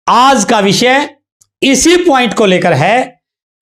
आज का विषय इसी पॉइंट को लेकर है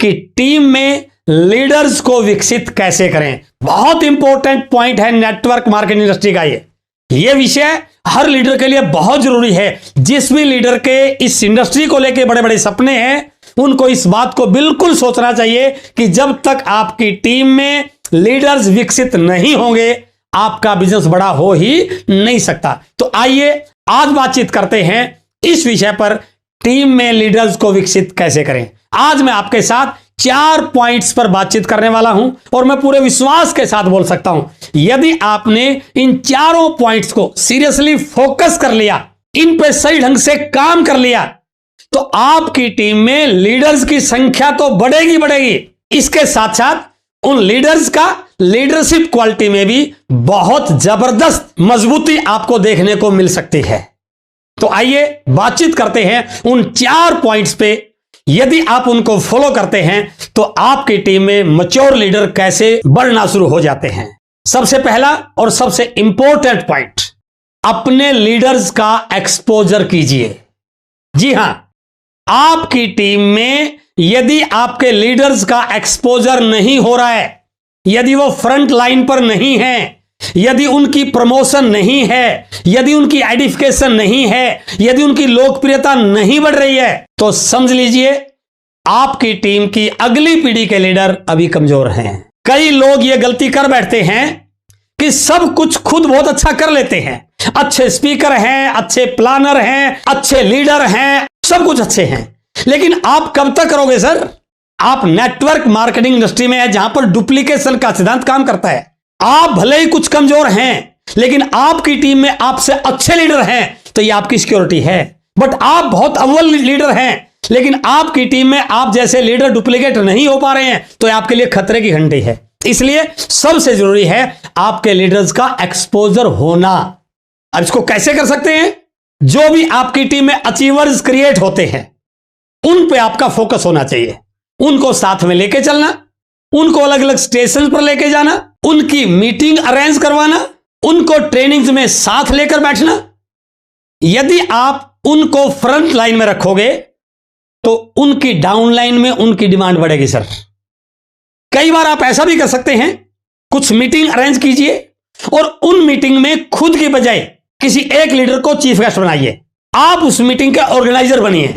कि टीम में लीडर्स को विकसित कैसे करें। बहुत इंपॉर्टेंट पॉइंट है नेटवर्क मार्केटिंग इंडस्ट्री का। ये विषय हर लीडर के लिए बहुत जरूरी है। जिस भी लीडर के इस इंडस्ट्री को लेकर बड़े बड़े सपने हैं, उनको इस बात को बिल्कुल सोचना चाहिए कि जब तक आपकी टीम में लीडर्स विकसित नहीं होंगे, आपका बिजनेस बड़ा हो ही नहीं सकता। तो आइए आज बातचीत करते हैं इस विषय पर, टीम में लीडर्स को विकसित कैसे करें। आज मैं आपके साथ 4 पॉइंट्स पर बातचीत करने वाला हूं और मैं पूरे विश्वास के साथ बोल सकता हूं, यदि आपने इन 4 पॉइंट्स को सीरियसली फोकस कर लिया, इन पे सही ढंग से काम कर लिया, तो आपकी टीम में लीडर्स की संख्या तो बढ़ेगी। इसके साथ साथ उन लीडर्स का लीडरशिप क्वालिटी में भी बहुत जबरदस्त मजबूती आपको देखने को मिल सकती है। तो आइए बातचीत करते हैं उन 4 पॉइंट्स पे। यदि आप उनको फॉलो करते हैं तो आपकी टीम में मैच्योर लीडर कैसे बढ़ना शुरू हो जाते हैं। सबसे पहला और सबसे इंपॉर्टेंट पॉइंट, अपने लीडर्स का एक्सपोजर कीजिए। जी हां, आपकी टीम में यदि आपके लीडर्स का एक्सपोजर नहीं हो रहा है, यदि वो फ्रंट लाइन पर नहीं है, यदि उनकी प्रमोशन नहीं है, यदि उनकी आइडेंटिफिकेशन नहीं है, यदि उनकी लोकप्रियता नहीं बढ़ रही है, तो समझ लीजिए आपकी टीम की अगली पीढ़ी के लीडर अभी कमजोर हैं। कई लोग ये गलती कर बैठते हैं कि सब कुछ खुद बहुत अच्छा कर लेते हैं, अच्छे स्पीकर हैं, अच्छे प्लानर हैं, अच्छे लीडर हैं, सब कुछ अच्छे हैं, लेकिन आप कब तक करोगे सर? आप नेटवर्क मार्केटिंग इंडस्ट्री में है जहां पर डुप्लीकेशन का सिद्धांत काम करता है। आप भले ही कुछ कमजोर हैं, लेकिन आपकी टीम में आपसे अच्छे लीडर हैं, तो ये आपकी सिक्योरिटी है। बट आप बहुत अव्वल लीडर हैं, लेकिन आपकी टीम में आप जैसे लीडर डुप्लीकेट नहीं हो पा रहे हैं, तो ये आपके लिए खतरे की घंटी है। इसलिए सबसे जरूरी है आपके लीडर्स का एक्सपोजर होना। अब इसको कैसे कर सकते हैं? जो भी आपकी टीम में अचीवर्स क्रिएट होते हैं, उन पे आपका फोकस होना चाहिए। उनको साथ में लेके चलना, उनको अलग अलग स्टेशन पर लेके जाना, उनकी मीटिंग अरेंज करवाना, उनको ट्रेनिंग्स में साथ लेकर बैठना। यदि आप उनको फ्रंट लाइन में रखोगे तो उनकी डाउन लाइन में उनकी डिमांड बढ़ेगी सर। कई बार आप ऐसा भी कर सकते हैं, कुछ मीटिंग अरेंज कीजिए और उन मीटिंग में खुद की बजाय किसी एक लीडर को चीफ गेस्ट बनाइए। आप उस मीटिंग के ऑर्गेनाइजर बनिए।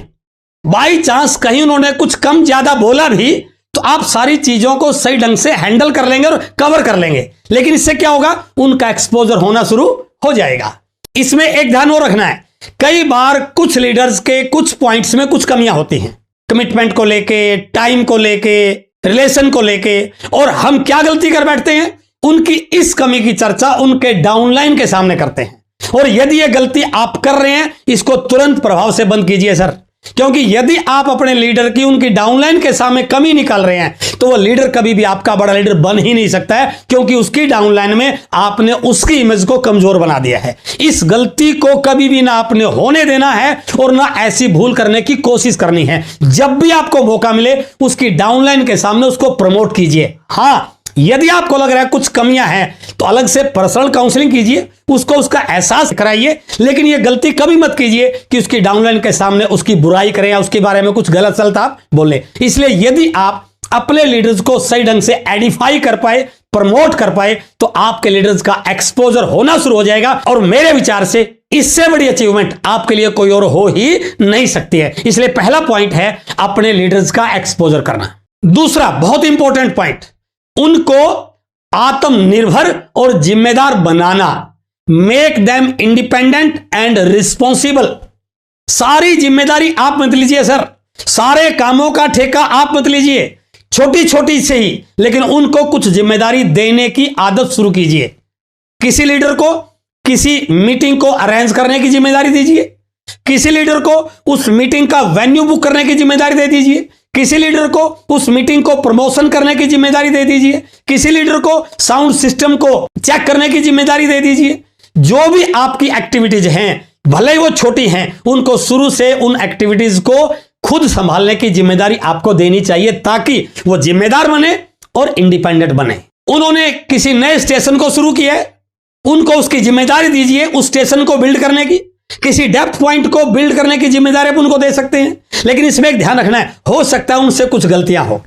बाई चांस कहीं उन्होंने कुछ कम ज्यादा बोला भी, तो आप सारी चीजों को सही ढंग से हैंडल कर लेंगे और कवर कर लेंगे। लेकिन इससे क्या होगा? उनका एक्सपोजर होना शुरू हो जाएगा। इसमें एक ध्यान और रखना है, कई बार कुछ लीडर्स के कुछ पॉइंट्स में कुछ कमियां होती हैं, कमिटमेंट को लेके, टाइम को लेके, रिलेशन को लेके, और हम क्या गलती कर बैठते हैं? उनकी इस कमी की चर्चा उनके डाउनलाइन के सामने करते हैं। और यदि यह गलती आप कर रहे हैं, इसको तुरंत प्रभाव से बंद कीजिए सर। क्योंकि यदि आप अपने लीडर की उनकी डाउनलाइन के सामने कमी निकाल रहे हैं, तो वो लीडर कभी भी आपका बड़ा लीडर बन ही नहीं सकता है, क्योंकि उसकी डाउनलाइन में आपने उसकी इमेज को कमजोर बना दिया है। इस गलती को कभी भी ना आपने होने देना है और ना ऐसी भूल करने की कोशिश करनी है। जब भी आपको मौका मिले, उसकी डाउनलाइन के सामने उसको प्रमोट कीजिए। हां, यदि आपको लग रहा है कुछ कमियां हैं, तो अलग से पर्सनल काउंसलिंग कीजिए, उसको उसका एहसास कराइए। लेकिन यह गलती कभी मत कीजिए कि उसकी डाउनलाइन के सामने उसकी बुराई करें या उसके बारे में कुछ गलत चलता आप बोले। इसलिए यदि आप अपने लीडर्स को सही ढंग से एडिफाई कर पाए, प्रमोट कर पाए, तो आपके लीडर्स का एक्सपोजर होना शुरू हो जाएगा। और मेरे विचार से इससे बड़ी अचीवमेंट आपके लिए कोई और हो ही नहीं सकती है। इसलिए पहला पॉइंट है अपने लीडर्स का एक्सपोजर करना। दूसरा बहुत इंपॉर्टेंट पॉइंट, उनको आत्मनिर्भर और जिम्मेदार बनाना। Make them independent and responsible. सारी जिम्मेदारी आप मत लीजिए सर, सारे कामों का ठेका आप मत लीजिए, छोटी छोटी से ही, लेकिन उनको कुछ जिम्मेदारी देने की आदत शुरू कीजिए। किसी लीडर को किसी मीटिंग को अरेंज करने की जिम्मेदारी दीजिए, किसी लीडर को उस मीटिंग का वेन्यू बुक करने की जिम्मेदारी दे दीजिए, किसी लीडर को उस मीटिंग को प्रमोशन करने की जिम्मेदारी दे दीजिए, किसी लीडर को साउंड सिस्टम को चेक करने की जिम्मेदारी दे दीजिए। जो भी आपकी एक्टिविटीज हैं, भले ही वो छोटी हैं, उनको शुरू से उन एक्टिविटीज को खुद संभालने की जिम्मेदारी आपको देनी चाहिए, ताकि वो जिम्मेदार बने और इंडिपेंडेंट बने। उन्होंने किसी नए स्टेशन को शुरू किया है, उनको उसकी जिम्मेदारी दीजिए उस स्टेशन को बिल्ड करने की। किसी डेप्थ पॉइंट को बिल्ड करने की जिम्मेदारी आप उनको दे सकते हैं, लेकिन इसमें एक ध्यान रखना है, हो सकता है उनसे कुछ गलतियां हो,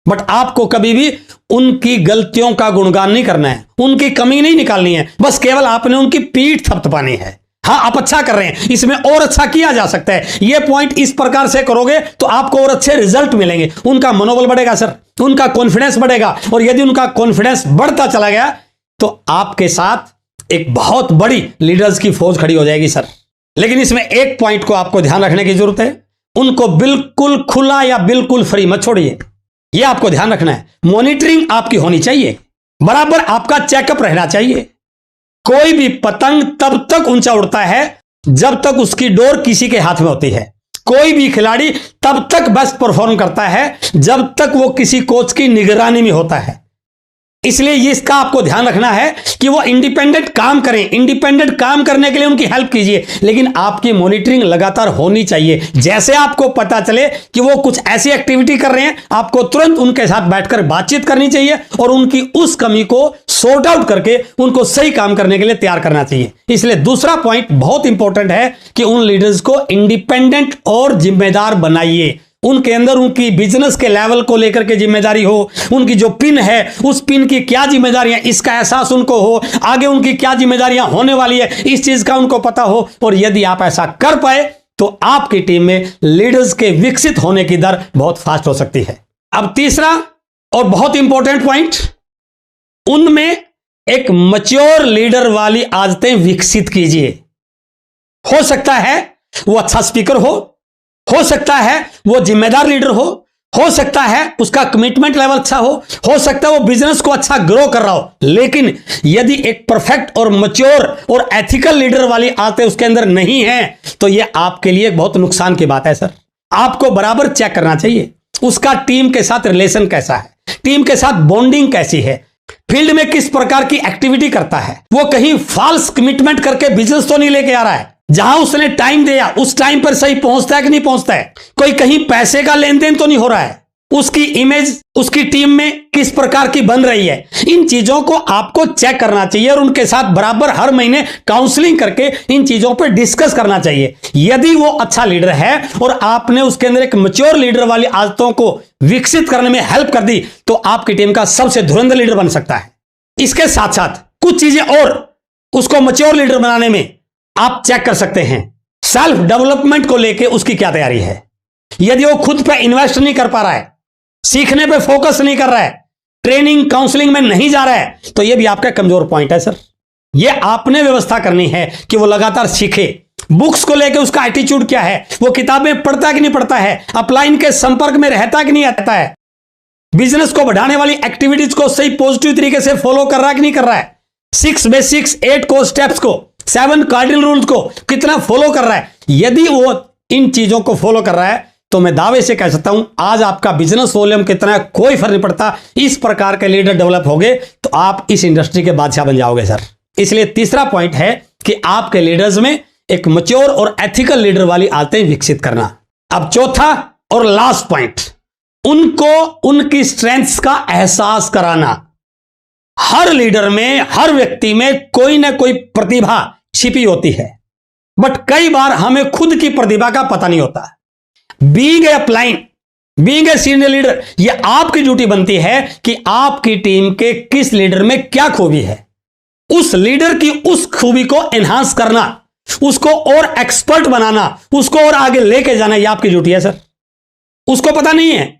बट आपको कभी भी उनकी गलतियों का गुणगान नहीं करना है, उनकी कमी नहीं निकालनी है, बस केवल आपने उनकी पीठ थपथपानी है। हाँ, आप अच्छा कर रहे हैं, इसमें और अच्छा किया जा सकता है, ये पॉइंट इस प्रकार से करोगे तो आपको और अच्छे रिजल्ट मिलेंगे, उनका मनोबल बढ़ेगा सर, उनका कॉन्फिडेंस बढ़ेगा, और यदि उनका कॉन्फिडेंस बढ़ता चला गया तो आपके साथ एक बहुत बड़ी लीडर्स की फौज खड़ी हो जाएगी सर। लेकिन इसमें एक पॉइंट को आपको ध्यान रखने की जरूरत है, उनको बिल्कुल खुला या बिल्कुल फ्री मत छोड़िए, यह आपको ध्यान रखना है। मॉनिटरिंग आपकी होनी चाहिए, बराबर आपका चेकअप रहना चाहिए। कोई भी पतंग तब तक ऊंचा उड़ता है जब तक उसकी डोर किसी के हाथ में होती है, कोई भी खिलाड़ी तब तक बेस्ट परफॉर्म करता है जब तक वो किसी कोच की निगरानी में होता है। इसलिए इसका आपको ध्यान रखना है कि वो इंडिपेंडेंट काम करें, इंडिपेंडेंट काम करने के लिए उनकी हेल्प कीजिए, लेकिन आपकी मॉनिटरिंग लगातार होनी चाहिए। जैसे आपको पता चले कि वो कुछ ऐसी एक्टिविटी कर रहे हैं, आपको तुरंत उनके साथ बैठकर बातचीत करनी चाहिए और उनकी उस कमी को सॉर्ट आउट करके उनको सही काम करने के लिए तैयार करना चाहिए। इसलिए दूसरा पॉइंट बहुत इंपॉर्टेंट है कि उन लीडर्स को इंडिपेंडेंट और जिम्मेदार बनाइए, उनके अंदर उनकी बिजनेस के लेवल को लेकर के जिम्मेदारी हो, उनकी जो पिन है उस पिन की क्या जिम्मेदारियां, इसका एहसास उनको हो, आगे उनकी क्या जिम्मेदारियां होने वाली है इस चीज का उनको पता हो। और यदि आप ऐसा कर पाए तो आपकी टीम में लीडर्स के विकसित होने की दर बहुत फास्ट हो सकती है। अब तीसरा और बहुत इंपॉर्टेंट पॉइंट, उनमें एक मैच्योर लीडर वाली आदतें विकसित कीजिए। हो सकता है वो अच्छा स्पीकर हो सकता है वो जिम्मेदार लीडर हो सकता है उसका कमिटमेंट लेवल अच्छा हो सकता है वो बिजनेस को अच्छा ग्रो कर रहा हो, लेकिन यदि एक परफेक्ट और मैच्योर और एथिकल लीडर वाली आदतें उसके अंदर नहीं है तो यह आपके लिए बहुत नुकसान की बात है सर। आपको बराबर चेक करना चाहिए उसका टीम के साथ रिलेशन कैसा है, टीम के साथ बॉन्डिंग कैसी है, फील्ड में किस प्रकार की एक्टिविटी करता है, वो कहीं फॉल्स कमिटमेंट करके बिजनेस तो नहीं लेके आ रहा है, जहां उसने टाइम दिया उस टाइम पर सही पहुंचता है कि नहीं पहुंचता है, कोई कहीं पैसे का लेन देन तो नहीं हो रहा है, उसकी इमेज उसकी टीम में किस प्रकार की बन रही है। इन चीजों को आपको चेक करना चाहिए और उनके साथ बराबर हर महीने काउंसलिंग करके इन चीजों पर डिस्कस करना चाहिए। यदि वो अच्छा लीडर है और आपने उसके अंदर एक मैच्योर लीडर वाली आदतों को विकसित करने में हेल्प कर दी तो आपकी टीम का सबसे धुरंधर लीडर बन सकता है। इसके साथ साथ कुछ चीजें और उसको मैच्योर लीडर बनाने में आप चेक कर सकते हैं। सेल्फ डेवलपमेंट को लेके उसकी क्या तैयारी है, यदि वो खुद पे इन्वेस्ट नहीं कर पा रहा है, सीखने पे फोकस नहीं कर रहा है, ट्रेनिंग काउंसलिंग में नहीं जा रहा है, तो ये भी आपका कमजोर पॉइंट है सर। ये आपने व्यवस्था करनी है कि वो लगातार सीखे। बुक्स को लेके उसका एटीट्यूड क्या है, वो किताबें पढ़ता है कि नहीं पढ़ता है, अपलाइन के संपर्क में रहता है कि नहीं रहता है, बिजनेस को बढ़ाने वाली एक्टिविटीज को सही पॉजिटिव तरीके से फॉलो कर रहा है कि नहीं कर रहा है, 6 बेसिक्स 8 को स्टेप्स को 7 कार्डिनल रूल्स को कितना फॉलो कर रहा है। यदि वो इन चीजों को फॉलो कर रहा है तो मैं दावे से कह सकता हूं आज आपका बिजनेस वॉल्यूम कितना है कोई फर्क नहीं पड़ता। इस प्रकार के लीडर डेवलप हो गए तो आप इस इंडस्ट्री के बादशाह बन जाओगे सर। इसलिए तीसरा पॉइंट है कि आपके लीडर्स में एक मैच्योर और एथिकल लीडर वाली आदतें विकसित करना। अब चौथा और लास्ट पॉइंट, उनको उनकी स्ट्रेंथ्स का एहसास कराना। हर लीडर में हर व्यक्ति में कोई ना कोई प्रतिभा छिपी होती है, बट कई बार हमें खुद की प्रतिभा का पता नहीं होता। Being a upline, being a senior leader, यह आपकी ड्यूटी बनती है कि आपकी टीम के किस लीडर में क्या खूबी है, उस लीडर की उस खूबी को एनहांस करना, उसको और एक्सपर्ट बनाना, उसको और आगे लेके जाना, यह आपकी ड्यूटी है सर। उसको पता नहीं है,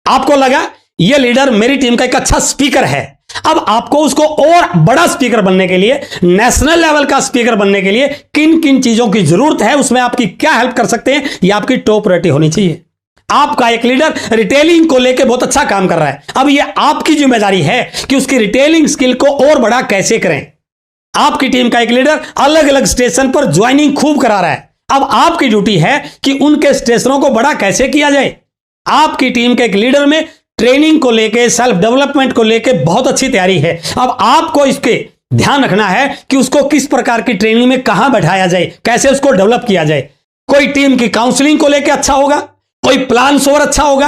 आपको लगा यह लीडर मेरी टीम का एक अच्छा स्पीकर है, अब आपको उसको और बड़ा स्पीकर बनने के लिए, नेशनल लेवल का स्पीकर बनने के लिए किन किन चीजों की जरूरत है, उसमें आपकी क्या हेल्प कर सकते हैं, यह आपकी टॉप प्रायोरिटी होनी चाहिए। आपका एक लीडर रिटेलिंग को लेकर बहुत अच्छा काम कर रहा है, अब यह आपकी जिम्मेदारी है कि उसकी रिटेलिंग स्किल को और बड़ा कैसे करें। आपकी टीम का एक लीडर अलग अलग स्टेशन पर ज्वाइनिंग खूब करा रहा है, अब आपकी ड्यूटी है कि उनके स्टेशनों को बड़ा कैसे किया जाए। आपकी टीम के एक लीडर में ट्रेनिंग को लेके, सेल्फ डेवलपमेंट को लेके बहुत अच्छी तैयारी है, अब आपको इसके ध्यान रखना है कि उसको किस प्रकार की ट्रेनिंग में कहां बैठाया जाए, कैसे उसको डेवलप किया जाए। कोई टीम की काउंसलिंग को लेके अच्छा होगा, कोई प्लान ओवर अच्छा होगा,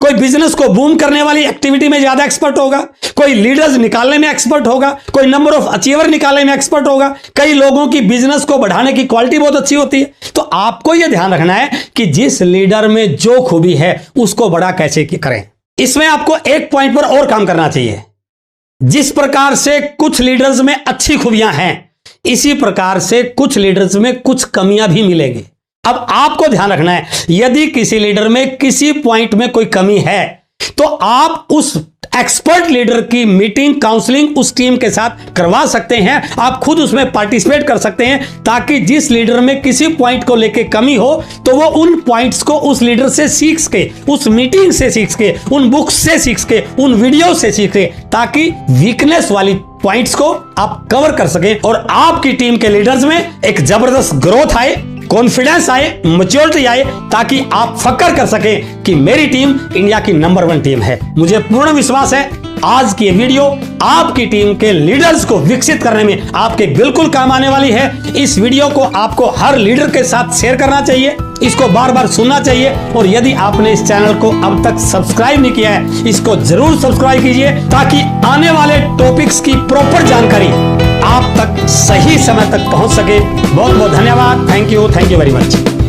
कोई बिजनेस को बूम करने वाली एक्टिविटी में ज्यादा एक्सपर्ट होगा, कोई लीडर्स निकालने में एक्सपर्ट होगा, कोई नंबर ऑफ अचीवर निकालने में एक्सपर्ट होगा, कई लोगों की बिजनेस को बढ़ाने की क्वालिटी बहुत अच्छी होती है। तो आपको यह ध्यान रखना है कि जिस लीडर में जो खूबी है उसको बड़ा कैसे करें। इसमें आपको एक पॉइंट पर और काम करना चाहिए। जिस प्रकार से कुछ लीडर्स में अच्छी खूबियां हैं, इसी प्रकार से कुछ लीडर्स में कुछ कमियां भी मिलेंगी। अब आपको ध्यान रखना है, यदि किसी लीडर में किसी पॉइंट में कोई कमी है तो आप उस एक्सपर्ट लीडर की मीटिंग, काउंसलिंग उस टीम के साथ करवा सकते हैं। आप खुद उसमें पार्टिसिपेट कर सकते हैं, ताकि जिस लीडर में किसी पॉइंट को लेकर कमी हो तो वो उन पॉइंट्स को उस लीडर से सीख के, उस मीटिंग से सीख के, उन बुक्स से सीख के, उन वीडियो से सीख के, ताकि वीकनेस वाली पॉइंट्स को आप कवर कर सकें और आपकी टीम के लीडर्स में एक जबरदस्त ग्रोथ आए, कॉन्फिडेंस आए, मैच्योरिटी आए, ताकि आप फक्र कर सकें कि मेरी टीम इंडिया की नंबर 1 टीम है। मुझे पूर्ण विश्वास है आज की ये वीडियो आपकी टीम के लीडर्स को विकसित करने में आपके बिल्कुल काम आने वाली है। इस वीडियो को आपको हर लीडर के साथ शेयर करना चाहिए, इसको बार बार सुनना चाहिए, और यदि आपने इस चैनल को अब तक सब्सक्राइब नहीं किया है, इसको जरूर सब्सक्राइब कीजिए, ताकि आने वाले टॉपिक्स की प्रॉपर जानकारी आप तक सही समय तक पहुंच सके। बहुत बहुत धन्यवाद। Thank you very much.